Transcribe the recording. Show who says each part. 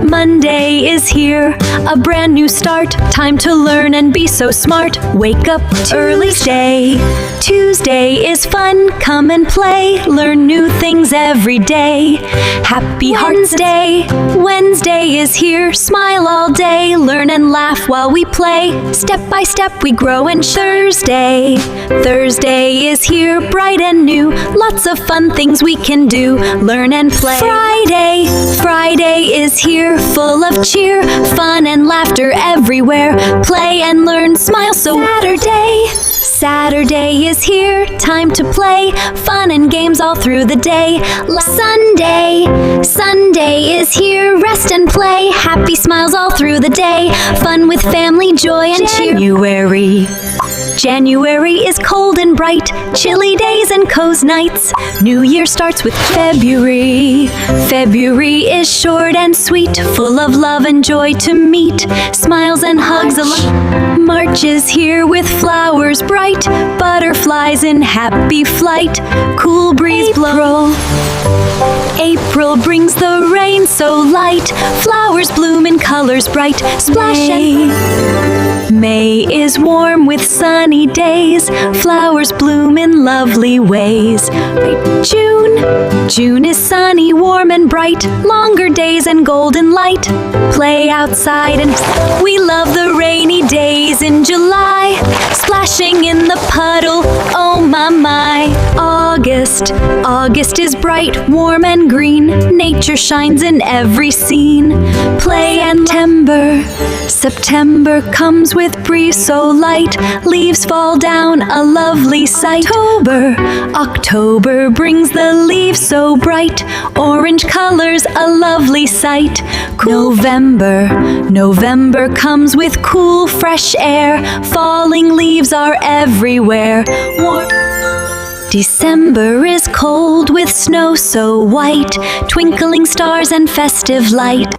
Speaker 1: Monday is here, a brand new start. Time to learn and be so smart. Wake up early, stay. Tuesday is fun, come and play. Learn new things every day. Happy Hearts Day. Wednesday is here, smile all day. Learn and laugh while we play. Step by step we grow and Thursday is here, bright and new. Lots of fun things we can do. Learn and play. Friday is here, full of cheer. Fun and laughter everywhere. Play and learn, smile so. Saturday is here, time to play. Fun and games all through the day. Sunday is here, rest and play. Happy smiles all through the day. Fun with family, joy and cheer. January is cold and bright, chilly days and cozy nights. New Year starts with February. February is short and sweet, full of love and joy to meet. Smiles and hugs along. March is here with flowers bright, butterflies in happy flight. Cool breeze blow. April brings the rain so light, flowers bloom in colors bright. Splash and May is warm with sunny days, flowers bloom in lovely ways. June is sunny, warm and bright, longer days and golden light. Play outside and we love the rainy days in July, splashing in the puddle, oh my. August is bright, warm and green, nature shines in every scene. Play and September comes with breeze so light, leaves fall down, a lovely sight. October brings the leaves so bright, orange colors, a lovely sight. November comes with cool, fresh air, falling leaves are everywhere. December is cold with snow so white, twinkling stars and festive light.